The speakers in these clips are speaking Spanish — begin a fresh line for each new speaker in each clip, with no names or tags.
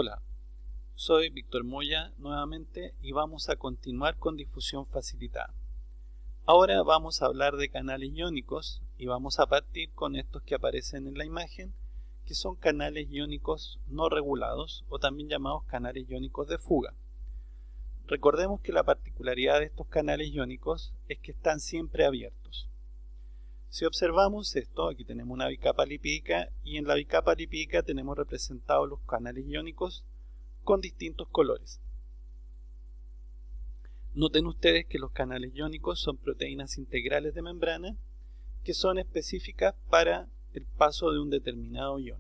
Hola, soy Víctor Moya nuevamente y vamos a continuar con difusión facilitada. Ahora vamos a hablar de canales iónicos y vamos a partir con estos que aparecen en la imagen, que son canales iónicos no regulados o también llamados canales iónicos de fuga. Recordemos que la particularidad de estos canales iónicos es que están siempre abiertos. Si observamos esto, aquí tenemos una bicapa lipídica y en la bicapa lipídica tenemos representados los canales iónicos con distintos colores. Noten ustedes que los canales iónicos son proteínas integrales de membrana que son específicas para el paso de un determinado ion.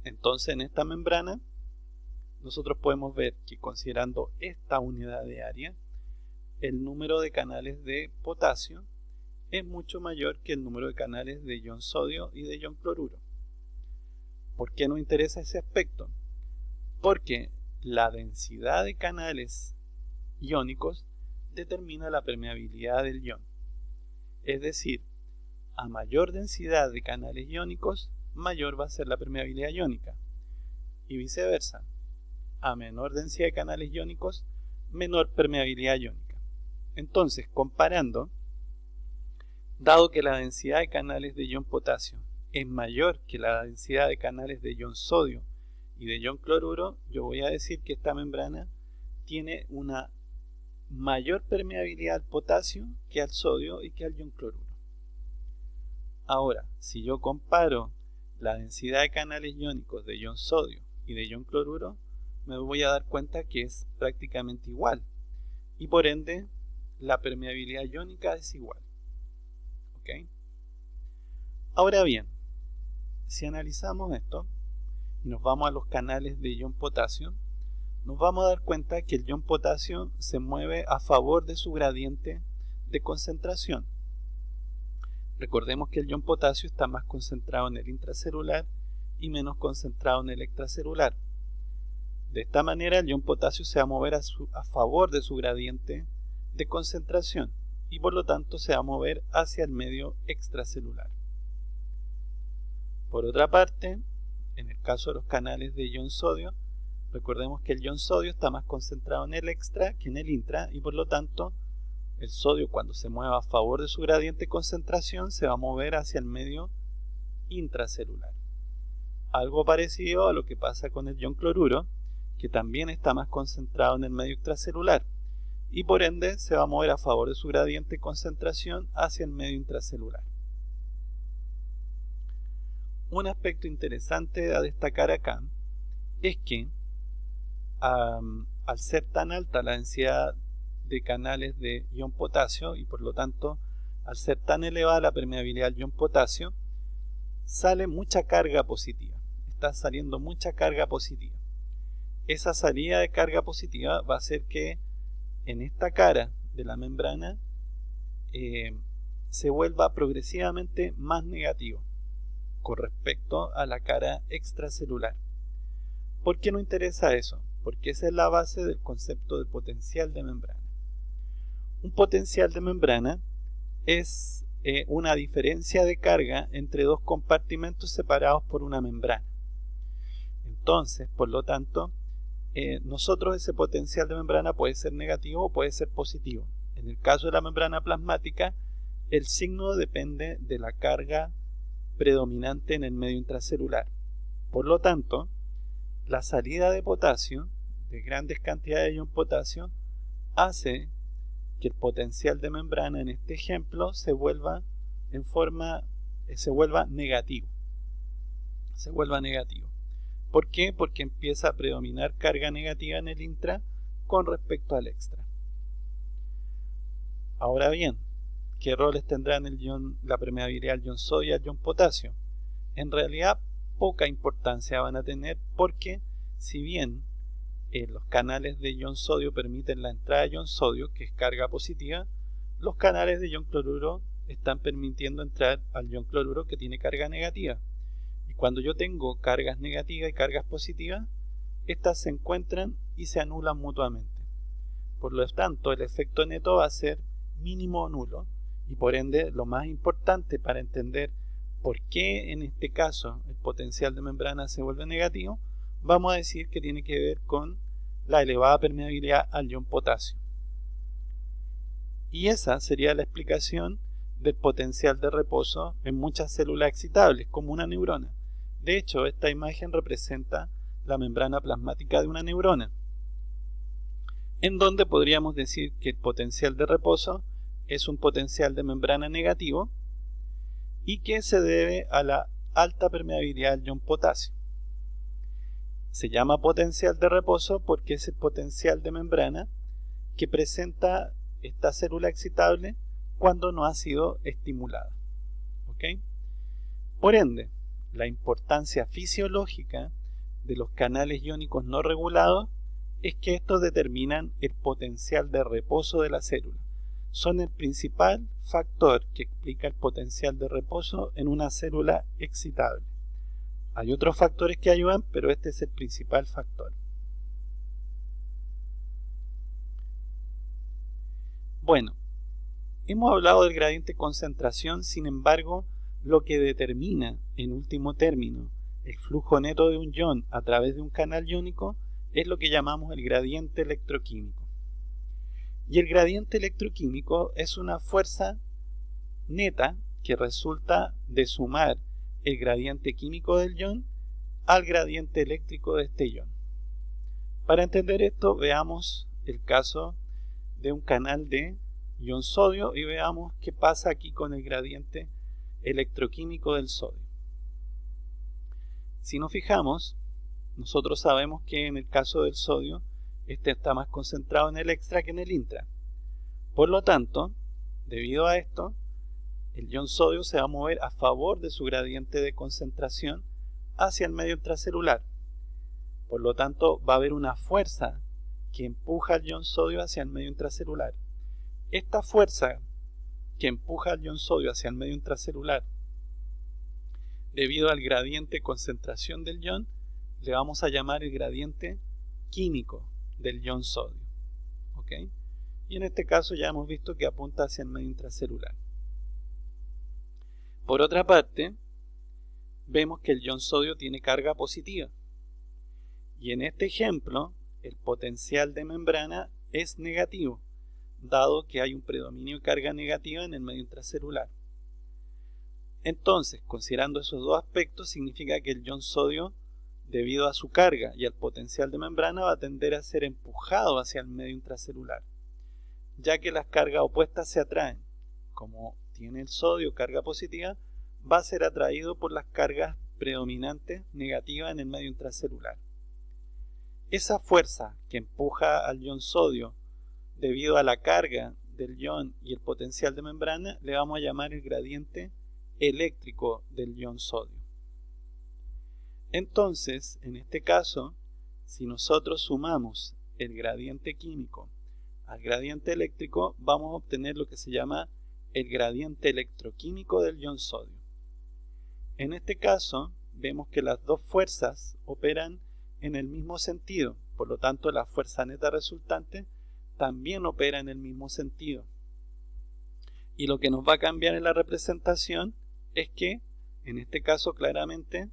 Entonces en esta membrana nosotros podemos ver que considerando esta unidad de área, el número de canales de potasio es mucho mayor que el número de canales de ion sodio y de ion cloruro. ¿Por qué nos interesa ese aspecto? Porque la densidad de canales iónicos determina la permeabilidad del ion. Es decir, a mayor densidad de canales iónicos, mayor va a ser la permeabilidad iónica. Y viceversa, a menor densidad de canales iónicos, menor permeabilidad iónica. Entonces, comparando, dado que la densidad de canales de ion potasio es mayor que la densidad de canales de ion sodio y de ion cloruro, yo voy a decir que esta membrana tiene una mayor permeabilidad al potasio que al sodio y que al ion cloruro. Ahora, si yo comparo la densidad de canales iónicos de ion sodio y de ion cloruro, me voy a dar cuenta que es prácticamente igual y por ende la permeabilidad iónica es igual. ¿Okay? Ahora bien, si analizamos esto y nos vamos a los canales de ion potasio, nos vamos a dar cuenta que el ion potasio se mueve a favor de su gradiente de concentración. Recordemos que el ion potasio está más concentrado en el intracelular y menos concentrado en el extracelular. De esta manera el ion potasio se va a mover a favor de su gradiente de concentración y por lo tanto se va a mover hacia el medio extracelular. Por otra parte, en el caso de los canales de ion sodio, recordemos que el ion sodio está más concentrado en el extra que en el intra y por lo tanto el sodio cuando se mueva a favor de su gradiente de concentración se va a mover hacia el medio intracelular. Algo parecido a lo que pasa con el ion cloruro, que también está más concentrado en el medio extracelular y por ende se va a mover a favor de su gradiente de concentración hacia el medio intracelular. Un aspecto interesante a destacar acá es que al ser tan alta la densidad de canales de ion potasio y por lo tanto al ser tan elevada la permeabilidad del ion potasio, sale mucha carga positiva. Está saliendo mucha carga positiva. Esa salida de carga positiva va a hacer que en esta cara de la membrana se vuelva progresivamente más negativo con respecto a la cara extracelular. ¿Por qué nos interesa eso? Porque esa es la base del concepto de potencial de membrana. Un potencial de membrana es una diferencia de carga entre dos compartimentos separados por una membrana. Entonces, por lo tanto, nosotros ese potencial de membrana puede ser negativo o puede ser positivo. En el caso de la membrana plasmática, el signo depende de la carga predominante en el medio intracelular. Por lo tanto, la salida de potasio, de grandes cantidades de ion potasio, hace que el potencial de membrana en este ejemplo se vuelva negativo. ¿Por qué? Porque empieza a predominar carga negativa en el intra con respecto al extra. Ahora bien, ¿qué roles tendrá en la permeabilidad del ion sodio y al ion potasio? En realidad, poca importancia van a tener porque si bien los canales de ion sodio permiten la entrada de ion sodio, que es carga positiva, los canales de ion cloruro están permitiendo entrar al ion cloruro que tiene carga negativa. Y cuando yo tengo cargas negativas y cargas positivas, estas se encuentran y se anulan mutuamente. Por lo tanto, el efecto neto va a ser mínimo o nulo y por ende lo más importante para entender por qué en este caso el potencial de membrana se vuelve negativo vamos a decir que tiene que ver con la elevada permeabilidad al ion potasio. Y esa sería la explicación del potencial de reposo en muchas células excitables, como una neurona. De hecho, esta imagen representa la membrana plasmática de una neurona, en donde podríamos decir que el potencial de reposo es un potencial de membrana negativo y que se debe a la alta permeabilidad al ion potasio. Se llama potencial de reposo porque es el potencial de membrana que presenta esta célula excitable cuando no ha sido estimulada. ¿Okay? Por ende, la importancia fisiológica de los canales iónicos no regulados es que estos determinan el potencial de reposo de la célula. Son el principal factor que explica el potencial de reposo en una célula excitable. Hay otros factores que ayudan, pero este es el principal factor. Bueno, hemos hablado del gradiente de concentración, sin embargo, lo que determina, en último término, el flujo neto de un ion a través de un canal iónico es lo que llamamos el gradiente electroquímico. Y el gradiente electroquímico es una fuerza neta que resulta de sumar el gradiente químico del ion al gradiente eléctrico de este ion. Para entender esto, veamos el caso de un canal de ion sodio y veamos qué pasa aquí con el gradiente electroquímico del sodio. Si nos fijamos, nosotros sabemos que en el caso del sodio, este está más concentrado en el extra que en el intra. Por lo tanto, debido a esto, el ion sodio se va a mover a favor de su gradiente de concentración hacia el medio intracelular. Por lo tanto, va a haber una fuerza que empuja al ion sodio hacia el medio intracelular. Esta fuerza que empuja al ion sodio hacia el medio intracelular, debido al gradiente de concentración del ion, le vamos a llamar el gradiente químico del ion sodio. ¿Ok? Y en este caso ya hemos visto que apunta hacia el medio intracelular. Por otra parte, vemos que el ion sodio tiene carga positiva. Y en este ejemplo, el potencial de membrana es negativo, dado que hay un predominio de carga negativa en el medio intracelular. Entonces, considerando esos dos aspectos, significa que el ion sodio, debido a su carga y al potencial de membrana, va a tender a ser empujado hacia el medio intracelular, ya que las cargas opuestas se atraen. Como tiene el sodio carga positiva, va a ser atraído por las cargas predominantes negativas en el medio intracelular. Esa fuerza que empuja al ion sodio debido a la carga del ion y el potencial de membrana le vamos a llamar el gradiente eléctrico del ion sodio. Entonces, en este caso, si nosotros sumamos el gradiente químico al gradiente eléctrico, vamos a obtener lo que se llama el gradiente electroquímico del ion sodio. En este caso, vemos que las dos fuerzas operan en el mismo sentido, por lo tanto la fuerza neta resultante también opera en el mismo sentido. Y lo que nos va a cambiar en la representación es que, en este caso claramente,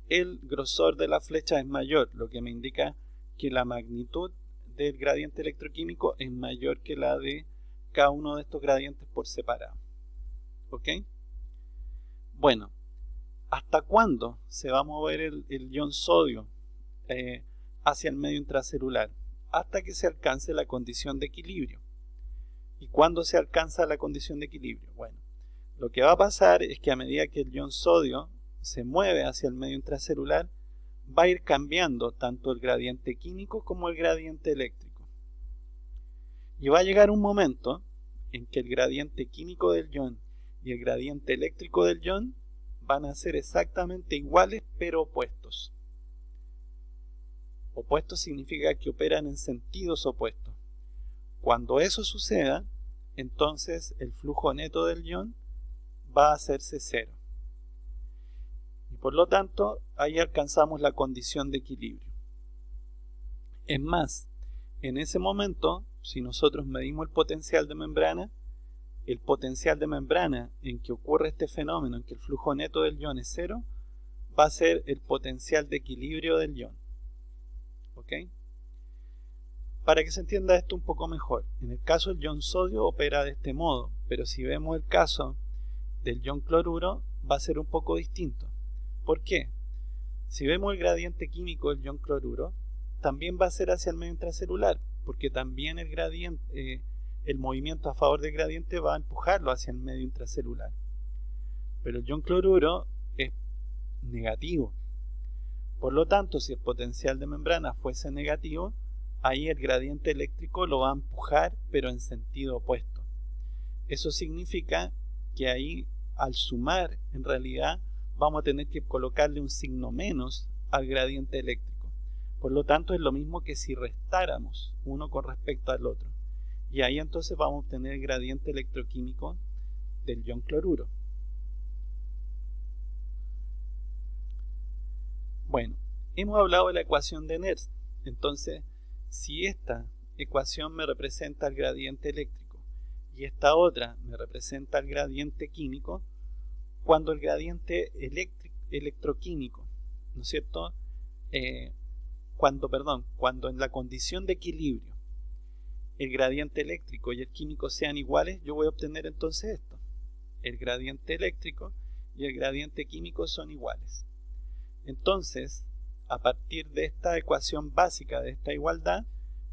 el grosor de la flecha es mayor, lo que me indica que la magnitud del gradiente electroquímico es mayor que la de cada uno de estos gradientes por separado. ¿Ok? Bueno, ¿hasta cuándo se va a mover el ion sodio hacia el medio intracelular? Hasta que se alcance la condición de equilibrio. ¿Y cuándo se alcanza la condición de equilibrio? Bueno, lo que va a pasar es que a medida que el ion sodio se mueve hacia el medio intracelular, va a ir cambiando tanto el gradiente químico como el gradiente eléctrico. Y va a llegar un momento en que el gradiente químico del ion y el gradiente eléctrico del ion van a ser exactamente iguales pero opuestos. Opuestos significa que operan en sentidos opuestos. Cuando eso suceda, entonces el flujo neto del ion va a hacerse cero. Y por lo tanto, ahí alcanzamos la condición de equilibrio. Es más, en ese momento, si nosotros medimos el potencial de membrana en que ocurre este fenómeno, en que el flujo neto del ion es cero, va a ser el potencial de equilibrio del ion. ¿ok? Para que se entienda esto un poco mejor, en el caso del ion sodio opera de este modo, pero si vemos el caso del ion cloruro va a ser un poco distinto. ¿Por qué? Si vemos el gradiente químico del ion cloruro, también va a ser hacia el medio intracelular, porque también el gradiente, el movimiento a favor del gradiente va a empujarlo hacia el medio intracelular. Pero el ion cloruro es negativo. Por lo tanto, si el potencial de membrana fuese negativo, ahí el gradiente eléctrico lo va a empujar, pero en sentido opuesto. Eso significa que ahí, al sumar, en realidad, vamos a tener que colocarle un signo menos al gradiente eléctrico. Por lo tanto, es lo mismo que si restáramos uno con respecto al otro. Y ahí entonces vamos a obtener el gradiente electroquímico del ion cloruro. Bueno, hemos hablado de la ecuación de Nernst. Entonces, si esta ecuación me representa el gradiente eléctrico y esta otra me representa el gradiente químico, cuando el gradiente electroquímico, ¿no es cierto? Cuando en la condición de equilibrio el gradiente eléctrico y el químico sean iguales, yo voy a obtener entonces esto. El gradiente eléctrico y el gradiente químico son iguales. Entonces, a partir de esta ecuación básica de esta igualdad,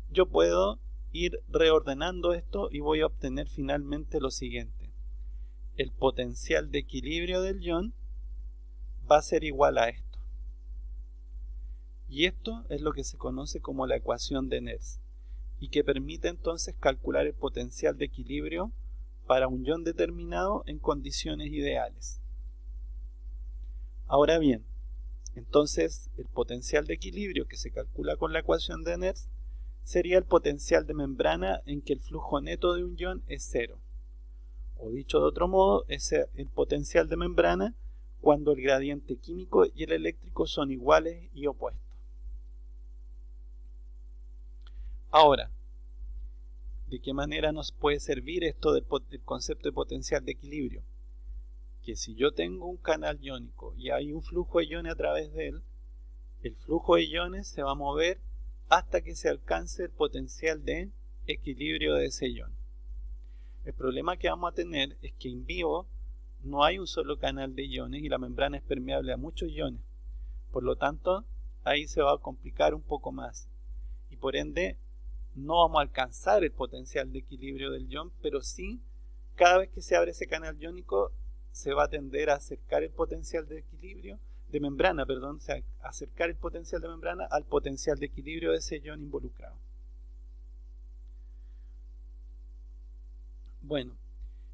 yo puedo ir reordenando esto y voy a obtener finalmente lo siguiente. El potencial de equilibrio del ion va a ser igual a esto. Y esto es lo que se conoce como la ecuación de Nernst, y que permite entonces calcular el potencial de equilibrio para un ion determinado en condiciones ideales. Ahora bien, entonces el potencial de equilibrio que se calcula con la ecuación de Nernst sería el potencial de membrana en que el flujo neto de un ion es cero. O dicho de otro modo, es el potencial de membrana cuando el gradiente químico y el eléctrico son iguales y opuestos. Ahora, ¿de qué manera nos puede servir esto del concepto de potencial de equilibrio? Que si yo tengo un canal iónico y hay un flujo de iones a través de él, el flujo de iones se va a mover hasta que se alcance el potencial de equilibrio de ese ion. El problema que vamos a tener es que en vivo no hay un solo canal de iones y la membrana es permeable a muchos iones. Por lo tanto, ahí se va a complicar un poco más. Y por ende, no vamos a alcanzar el potencial de equilibrio del ion, pero sí, cada vez que se abre ese canal iónico, se va a tender a acercar el potencial de equilibrio, de membrana, perdón, o sea, acercar el potencial de membrana al potencial de equilibrio de ese ion involucrado. Bueno,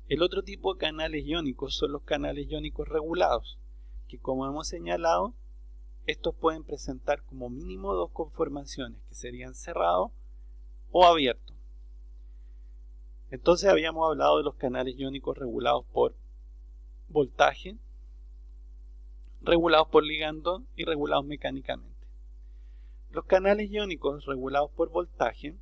el otro tipo de canales iónicos son los canales iónicos regulados, que como hemos señalado, estos pueden presentar como mínimo dos conformaciones, que serían cerrado o abierto. Entonces habíamos hablado de los canales iónicos regulados por voltaje, regulados por ligando y regulados mecánicamente. Los canales iónicos regulados por voltaje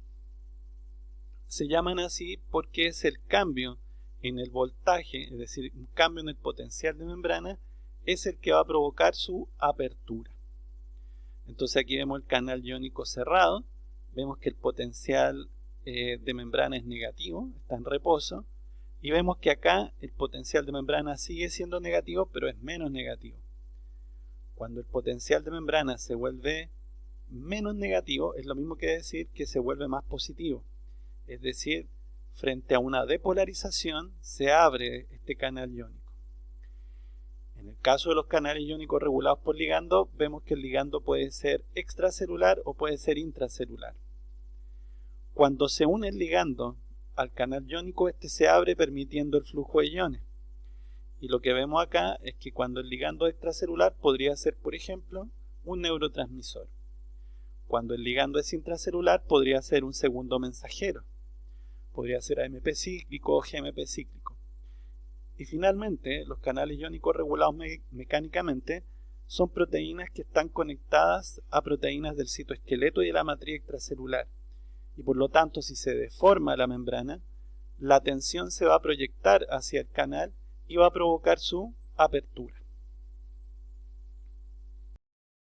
se llaman así porque es el cambio en el voltaje, es decir, un cambio en el potencial de membrana, es el que va a provocar su apertura. Entonces aquí vemos el canal iónico cerrado, vemos que el potencial de membrana es negativo, está en reposo, y vemos que acá el potencial de membrana sigue siendo negativo, pero es menos negativo. Cuando el potencial de membrana se vuelve menos negativo, es lo mismo que decir que se vuelve más positivo. Es decir, frente a una depolarización se abre este canal iónico. En el caso de los canales iónicos regulados por ligando, vemos que el ligando puede ser extracelular o puede ser intracelular. Cuando se une el ligando al canal iónico, este se abre permitiendo el flujo de iones. Y lo que vemos acá es que cuando el ligando es extracelular podría ser, por ejemplo, un neurotransmisor. Cuando el ligando es intracelular podría ser un segundo mensajero. Podría ser AMP cíclico o GMP cíclico. Y finalmente, los canales iónicos regulados mecánicamente son proteínas que están conectadas a proteínas del citoesqueleto y de la matriz extracelular. Y por lo tanto, si se deforma la membrana, la tensión se va a proyectar hacia el canal y va a provocar su apertura.